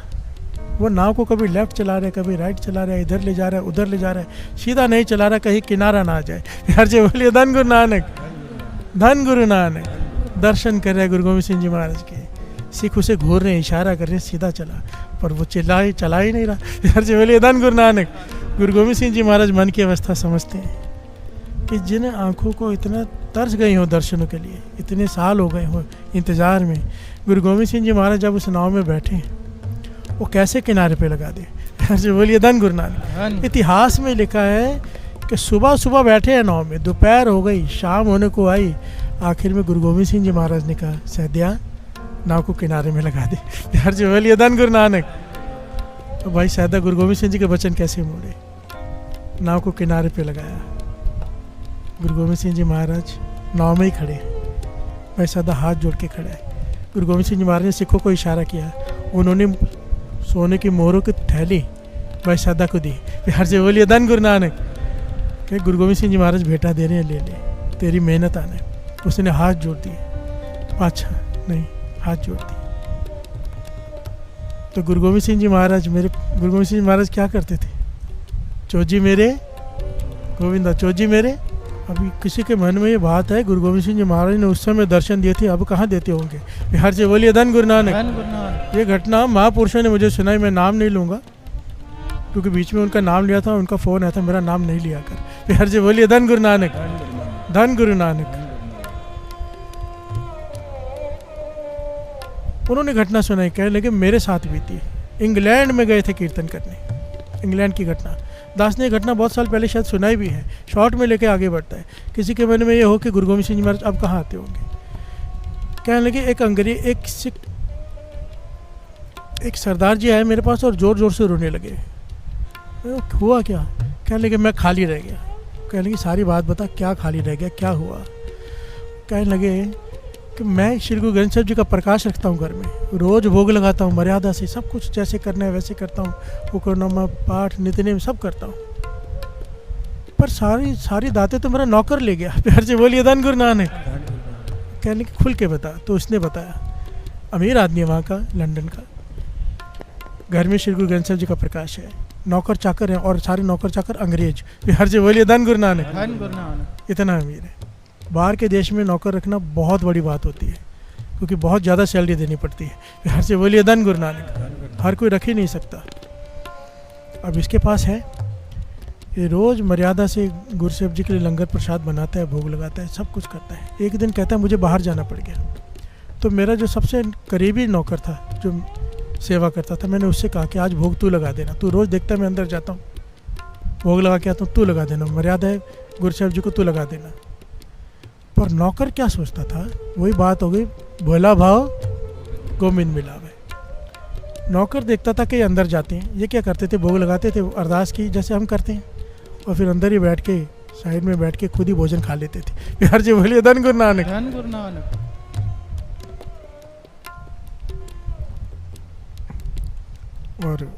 वो नाव को कभी लेफ्ट चला रहा है, कभी राइट चला रहा है, इधर ले जा रहा है, उधर ले जा रहा है, सीधा नहीं चला रहा, कहीं किनारा ना आ जाए। प्यार से बोलिए धन गुरु नानक। धन गुरु नानक। दर्शन कर रहे हैं गुरु गोविंद सिंह जी महाराज के, सिख उसे घूर रहे हैं, इशारा कर रहे हैं सीधा चला, पर वो चला ही नहीं रहा। प्यार से बोलिए धन गुरु नानक। गुरु गोविंद सिंह जी महाराज मन की अवस्था समझते हैं कि जिन आँखों को इतना तरस गई हो दर्शनों के लिए, इतने साल हो गए हो इंतज़ार में, गुरु गोविंद सिंह जी महाराज जब उस नाव में बैठे वो कैसे किनारे पे लगा दे। प्यार से बोलिए धन गुरु नानक। इतिहास में लिखा है कि सुबह सुबह बैठे हैं नाव में, दोपहर हो गई, शाम होने को आई, आखिर में गुरु गोविंद सिंह जी महाराज ने कहा सहदिया नाव को किनारे में लगा दे। प्यार से बोलिए धन गुरु नानक। तो भाई सहदा गुरु गोविंद सिंह जी के वचन कैसे मोड़े, नाव को किनारे पे लगाया। गुरु गोविंद सिंह जी महाराज नाव में ही खड़े, भाई सहदा हाथ जोड़ के खड़ा है। गुरु गोविंद सिंह जी महाराज ने सिखों को इशारा किया, उन्होंने सोने की मोहरों की थैली भाई सादा को दी। प्यार से बोलिए धन गुरु नानक। कि गुरु गोविंद सिंह जी महाराज भेंटा दे रहे हैं, ले ले, तेरी मेहनत आने। उसने हाथ जोड़ दिए, अच्छा नहीं, हाथ जोड़ दिए। तो गुरु गोविंद सिंह जी महाराज, मेरे गुरु गोविंद सिंह जी महाराज क्या करते थे, चोजी मेरे गोविंदा, चोजी मेरे। अभी किसी के मन में ये बात है, गुरु गोविंद सिंह जी महाराज ने उस समय दर्शन दिए थे, अब कहाँ देते होंगे। बिहार से बोलिए धन गुरु नानक। ये घटना महापुरुषों ने मुझे सुनाई, मैं नाम नहीं लूँगा क्योंकि बीच में उनका नाम लिया था, उनका फ़ोन आया था, मेरा नाम नहीं लिया कर। बिहार से बोलिए धन गुरु नानक। धन गुरु नानक। उन्होंने घटना सुनाई, कह लगे मेरे साथ बीती। इंग्लैंड में गए थे कीर्तन करने, इंग्लैंड की घटना। दास ने घटना बहुत साल पहले शायद सुनाई भी है, शॉर्ट में लेके आगे बढ़ता है। किसी के मन में ये हो कि गुरु गोविंद सिंह जी महाराज अब कहाँ आते होंगे। कहने लगे एक अंग्रेज, एक सरदार जी आए मेरे पास और ज़ोर ज़ोर से रोने लगे। हुआ क्या? कहने लगे मैं खाली रह गया। कहने लगे सारी बात बता, क्या खाली रह गया, क्या हुआ? कहने लगे कि मैं श्री गुरु ग्रंथ साहिब जी का प्रकाश रखता हूँ घर में, रोज़ भोग लगाता हूँ मर्यादा से, सब कुछ जैसे करना है वैसे करता हूँ, हुक्मनामा पाठ नित्यनेम सब करता हूँ, पर सारी दातें तो मेरा नौकर ले गया। प्यार से बोलिए धन गुरु नानक। कहने की खुल के बता। तो उसने बताया, अमीर आदमी है वहाँ का, लंदन का, घर में श्री गुरु ग्रंथ साहिब जी का प्रकाश है, नौकर चाकर हैं और सारे नौकर चाकर अंग्रेज। प्यार से बोलिए धन गुरु नानक। इतना अमीर है। बाहर के देश में नौकर रखना बहुत बड़ी बात होती है क्योंकि बहुत ज़्यादा सैलरी देनी पड़ती है। प्यार से बोलिए धन गुरु नानक। हर कोई रख ही नहीं सकता। अब इसके पास है, ये रोज़ मर्यादा से गुरु साहिब जी के लिए लंगर प्रसाद बनाता है, भोग लगाता है, सब कुछ करता है। एक दिन कहता है मुझे बाहर जाना पड़ गया। तो मेरा जो सबसे करीबी नौकर था, जो सेवा करता था। मैंने उससे कहा कि आज भोग तू लगा देना, तू रोज़ देखता मैं अंदर जाता हूँ, भोग लगा के आता हूँ, तू लगा देना, मर्यादा है गुरु साहब जी को, तू लगा देना। पर नौकर क्या सोचता था, वही बात हो गई, भोला भाव गोविंद मिलावे। नौकर देखता था कि ये अंदर जाते हैं, ये क्या करते थे, भोग लगाते थे अरदास की जैसे हम करते हैं, और फिर अंदर ही बैठ के साइड में बैठ के खुद ही भोजन खा लेते थे। बिहार जी बोलिए धन गुरु नानक।
धन गुरु नानक।
और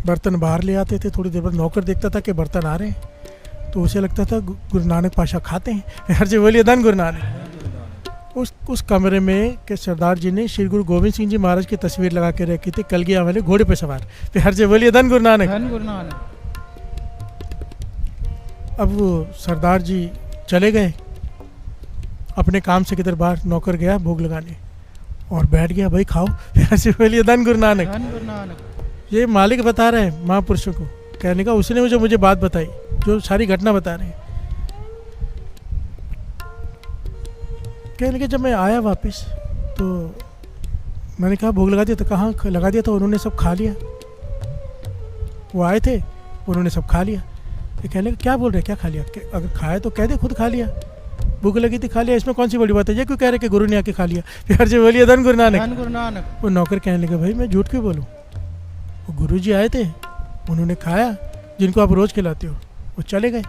बर्तन बाहर ले आते थे, थोड़ी देर बाद नौकर देखता था कि बर्तन आ रहे हैं, तो उसे लगता था गुरु नानक पाशा खाते हैं। बिहार जी बोलिए धन गुरु नानक। उस कमरे में के सरदार जी ने श्री गुरु गोविंद सिंह जी महाराज की तस्वीर लगा के रखी थी, कलगिया वाले घोड़े पे सवार। बिहार जी बोलिए धन गुरु नानक।
धन गुरु नानक।
अब वो सरदार जी चले गए अपने काम से, किधर बाहर नौकर गया भोग लगाने और बैठ गया, भाई खाओ। बिहार जी बोलिए धन गुरु नानक।
धन गुरु नानक।
ये मालिक बता रहे हैं महापुरुषों को, कहने का उसने मुझे बात बताई, जो सारी घटना बता रहे हैं। कहने के जब मैं आया वापस तो मैंने कहा भोग लगा दिया, तो कहाँ लगा दिया, तो उन्होंने सब खा लिया। वो आए थे, उन्होंने सब खा लिया। ये कहने का क्या बोल रहे, क्या खा लिया, अगर खाया तो कह दे खुद खा लिया, भूख लगी थी खा लिया, इसमें कौन सी बड़ी बात है, ये क्यों कह रहे कि गुरु ने आके खा लिया। बिहार जी बोलिए धन गुरु नानक।
धन गुरु नानक।
वो नौकर कहने लगे भाई मैं झूठ क्यों बोलूँ, वो गुरु जी आए थे, उन्होंने खाया, जिनको आप रोज़ खिलाते हो, वो चले गए।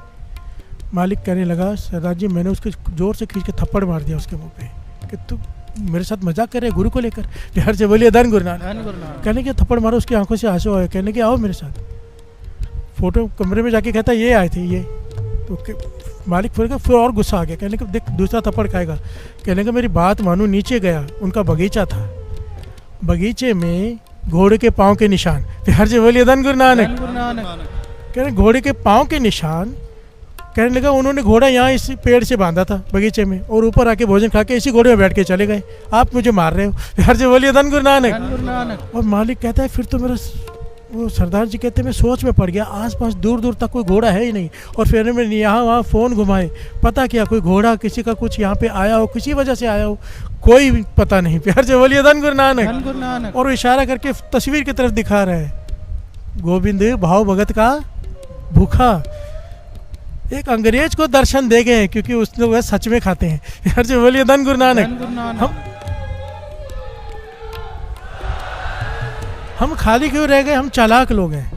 मालिक कहने लगा सरदार जी मैंने उसके ज़ोर से खींच के थप्पड़ मार दिया उसके मुंह पे कि तू मेरे साथ मजाक कर रहे गुरु को लेकर। बिहार से बोलिए धन गुरु नानक।
धन गुरु नानक।
कहने के थप्पड़ मारो, उसकी आंखों से आंसू आए, कहने के आओ मेरे साथ। फोटो कमरे में जाके कहता ये आए थे ये, तो मालिक फिर और गुस्सा आ गया, कहने का देख दूसरा थप्पड़ खाएगा। कहने का मेरी बात मानो, नीचे गया, उनका बगीचा था, बगीचे में घोड़े के पाँव के निशान। बिहार से बोलिए धन गुरु नानक।
धन गुरु नानक।
कहने घोड़े के पाँव के निशान, कहने लगा उन्होंने घोड़ा यहाँ इस पेड़ से बांधा था बगीचे में, और ऊपर आके भोजन खा के इसी घोड़े में बैठ के चले गए, आप मुझे मार रहे हो। बिहार से बोलिए धन गुरु नानक।
धन गुरु नानक।
और मालिक कहता है फिर तो मेरा, वो सरदार जी कहते हैं मैं सोच में पड़ गया, आसपास दूर दूर तक कोई घोड़ा है ही नहीं, और फिर मैंने यहाँ वहाँ फ़ोन घुमाए, पता किया कोई घोड़ा किसी का कुछ यहाँ पे आया हो, किसी वजह से आया हो, कोई पता नहीं। प्यार से बोलिए धन गुरु नानक।
धन गुरु नानक।
और वो इशारा करके तस्वीर की तरफ दिखा रहा है, गोविंद भाव भगत का भूखा। एक अंग्रेज को दर्शन दे गए क्योंकि उसने वह सच में खाते हैं। प्यार से बोलिए धन गुरु नानक।
धन गुरु नानक।
हम खाली क्यों रह गए, हम चालाक लोग हैं,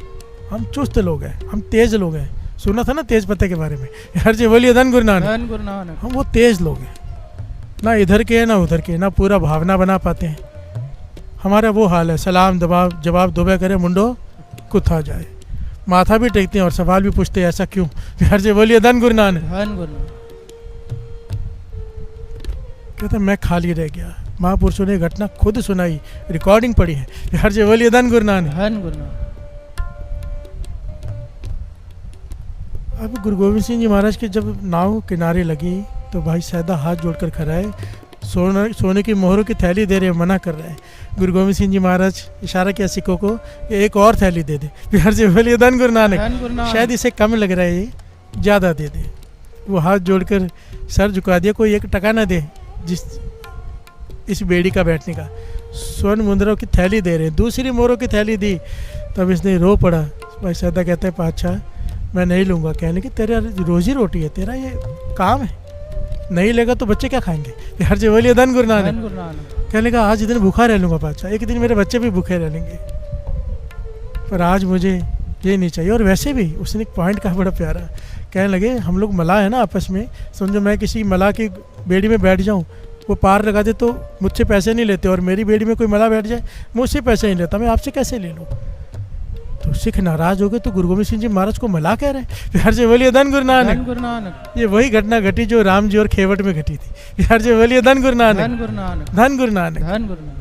हम चुस्त लोग हैं, हम तेज लोग हैं। सुना था ना तेज पत्ते के बारे में। यार जी बोलिए धन गुरु नानक।
धन गुरु नानक।
हम वो तेज लोग हैं, ना इधर के ना उधर के, ना पूरा भावना बना पाते हैं। हमारा वो हाल है, सलाम जवाब दुबे करे मुंडो कुथा जाए, माथा भी टेकते हैं और सवाल भी पूछते हैं ऐसा क्यों। यार जी बोलिए धन गुरु नानक।
धन गुरु नानक।
कहते मैं खाली रह गया। महापुरुषों ने घटना खुद सुनाई, रिकॉर्डिंग पड़ी है। हर जगह बोलिए धन गुरु नानक।
धन गुरु नानक।
अब गुरु गोविंद सिंह जी महाराज के जब नाव किनारे लगी तो भाई सैदा हाथ जोड़कर खड़ा है, सोने की मोहरों की थैली दे रहे, मना कर रहे हैं। गुरु गोविंद सिंह जी महाराज इशारा किया सिखों को कि एक और थैली दे दे। बिहार जी बोलिए धन गुरु नानक।
धन गुरु नानक।
शायद इसे कम लग रहा है, ये ज़्यादा दे दे। वो हाथ जोड़कर सर झुका दिया, कोई एक टका ना दे जिस इस बेड़ी का बैठने का। स्वर्ण मुद्राओं की थैली दे रहे हैं, दूसरी मोहरों की थैली दी, तब इसने रो पड़ा। भाई सैदा कहते हैं पातशाह मैं नहीं लूँगा। कहने की तेरा रोजी रोटी है, तेरा ये काम है, नहीं लेगा तो बच्चे क्या खाएंगे। हर जगह बोलिए धन गुरु नानक।
धन गुरु नानक।
कहने का आज दिन भूखा रह लूँगा पातशाह, एक दिन मेरे बच्चे भी भूखे रह लेंगे, पर आज मुझे ये नहीं चाहिए। और वैसे भी उसने एक पॉइंट कहा बड़ा प्यारा, कहने लगे हम लोग मलाह है ना आपस में, समझो मैं किसी मलाह की बेड़ी में बैठ जाऊँ, वो पार लगा दे तो मुझसे पैसे नहीं लेते, और मेरी बेड़ी में कोई मलाह बैठ जाए मुझसे पैसे नहीं लेता, मैं आपसे कैसे ले लूँ। तो सिख नाराज हो गए, तो गुरु गोविंद सिंह जी महाराज को मलाह कह रहे हैं। बिहार जी बोलिए धन गुरु नानक।
धन गुरु नानक।
ये वही घटना घटी जो राम जी और खेवट में घटी थी। बिहार जी बोलिए धन गुरु नानक।
धन गुरु नानक।
धन गुरु नानक।
धन गुरु नानक।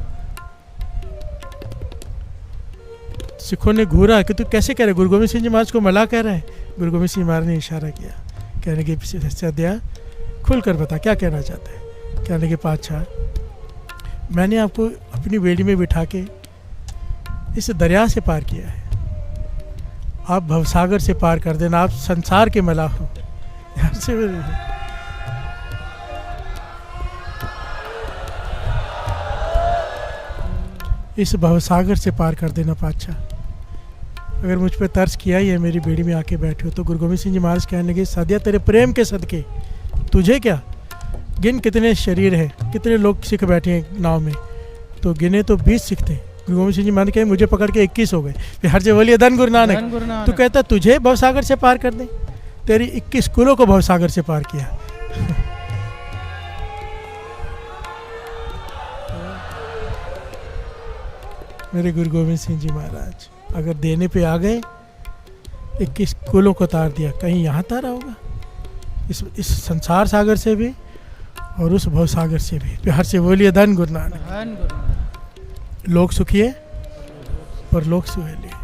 सिखों ने घूरा कि तू कैसे कह रहे, गुरु गोविंद सिंह जी महाराज को मलाह कह रहे हैं। गुरु गोविंद सिंह महाराज ने इशारा किया, कहने की सद्या खुल कर बता क्या कहना चाहता है। कहने के पातशाह मैंने आपको अपनी बेड़ी में बिठा के इस दरिया से पार किया है, आप भवसागर से पार कर देना, आप संसार के मलाह हो। इस भवसागर से पार कर देना पातशाह। अगर मुझ पे तर्स किया ही है, मेरी बेड़ी में आके बैठे हो, तो गुरु गोविंद सिंह जी महाराज कहने लगे, सादिया तेरे प्रेम के सदके तुझे क्या, गिन कितने शरीर हैं, कितने लोग सिख बैठे हैं नाव में, तो गिने तो 20 सिख थे। गुरु गोविंद सिंह जी महाराज कहे मुझे पकड़ के 21 हो गए। फिर हर से बोलिए धन गुरु नानक। तो कहता तुझे भवसागर से पार कर दे, तेरी 21 कुलों को भवसागर से पार किया। मेरे गुरु गोविंद सिंह जी महाराज अगर देने पे आ गए, 21 कुलों को तार दिया, कहीं यहाँ तारा होगा, इस संसार सागर से भी और उस भव सागर से भी। प्यार से बोलिए धन गुरु नानक। लोग सुखिए पर लोग सुहेलिए।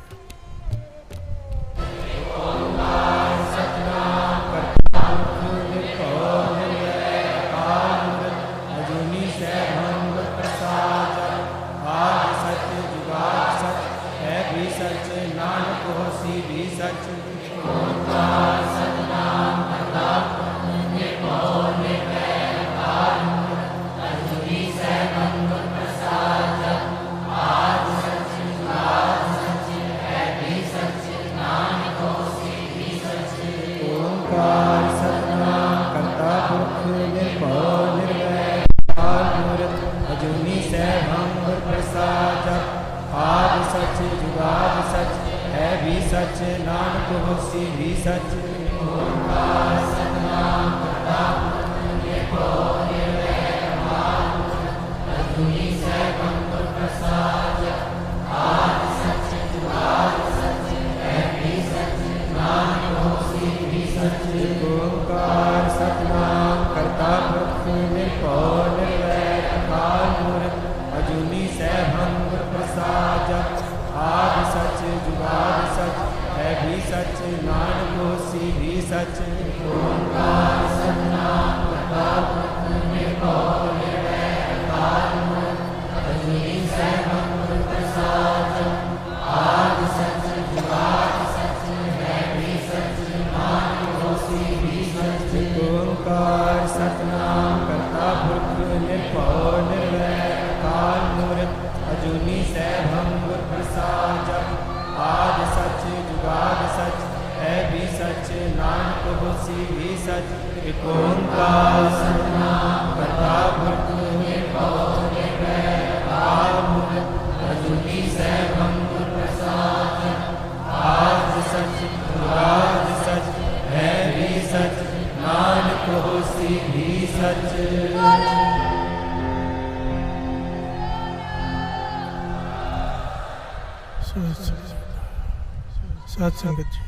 साथ संगत जी,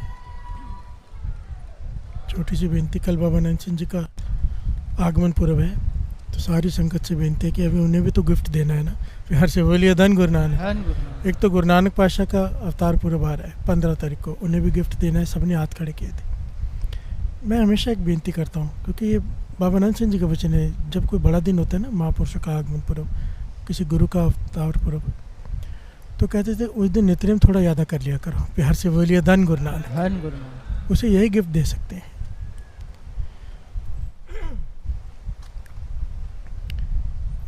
छोटी सी बेनती, कल बाबा नानक सिंह जी का आगमन पूर्व है, तो सारी संगत से बेनती है कि अभी उन्हें भी तो गिफ्ट देना है ना। फिर हर से बोलिए धन गुरु नानक। एक तो गुरु नानक पातशाह का अवतार पूर्व आ रहा है 15 तारीख को, उन्हें भी गिफ्ट देना है। सबने हाथ खड़े किए थे। मैं हमेशा एक बेनती करता हूँ, क्योंकि ये बाबा नानक सिंह जी का वचन है, जब कोई बड़ा दिन होता है ना, महापुरुषों का आगमन पूर्व, किसी गुरु का अवतार पूर्व, तो कहते थे उस दिन नित्यनेम थोड़ा याद कर लिया करो। प्यार से बोलिए धन गुरु नानक। उसे यही गिफ्ट दे सकते हैं।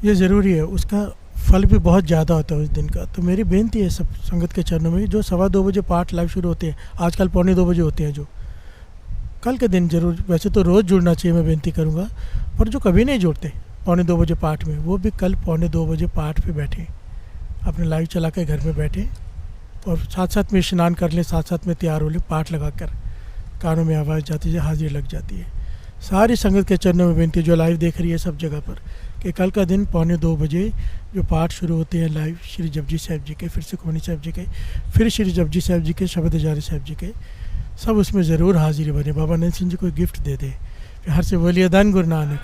ये ज़रूरी है, उसका फल भी बहुत ज़्यादा होता है उस दिन का। तो मेरी बेनती है सब संगत के चरणों में, जो 2:15 बजे पाठ लाइव शुरू होते हैं, आजकल 2:45 बजे होते हैं, जो कल के दिन जरूर, वैसे तो रोज़ जुड़ना चाहिए, मैं बेनती करूँगा, पर जो कभी नहीं जुड़ते 2:45 बजे पाठ में, वो भी कल 2:45 बजे पाठ पे बैठे, अपने लाइव चला कर घर में बैठे और साथ साथ में स्नान कर लें, साथ साथ में तैयार हो लें, पाठ लगा कर कानों में आवाज़ जाती है, हाजिरी लग जाती है। सारी संगत के चरणों में बेनती, जो लाइव देख रही है सब जगह पर, कि कल का दिन 2:45 बजे जो पाठ शुरू होते हैं लाइव, श्री जपजी साहिब जी के, फिर सुखमनी साहिब जी के, फिर श्री जपजी साहिब जी के, शब्द हजारी साहिब जी के, सब उसमें ज़रूर हाजिरी बने। बाबा नानक सिंह जी को गिफ्ट दे दे। हर से बोलिए धन गुरु नानक,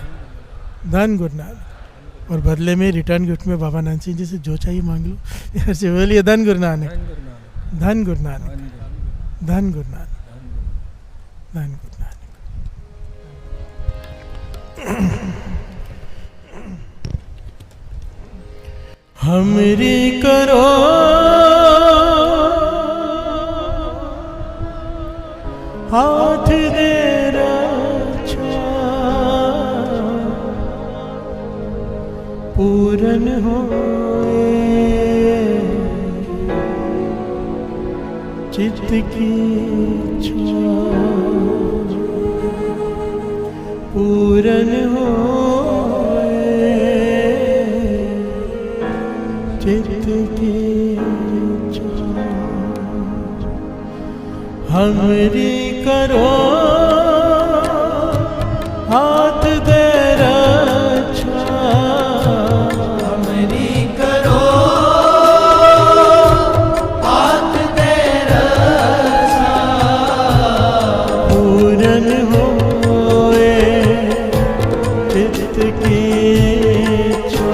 धन गुरु नानक। और बदले में रिटर्न गिफ्ट में बाबा नानक सिंह जी से जो चाहिए मांग लो। हर से बोलिए धन गुरु नानक, धन गुरु नानक, धन गुरु नानक, धन गुरु नानक। हमरी करो हाथ दे रक्षा, पूरन होए चित्त की इच्छा पूरन होए, चित्त की इच्छा हमरी करो हाथ दे रक्षा,
हमरी करो हाथ दे रक्षा,
पूरन होए चित्त की इच्छा।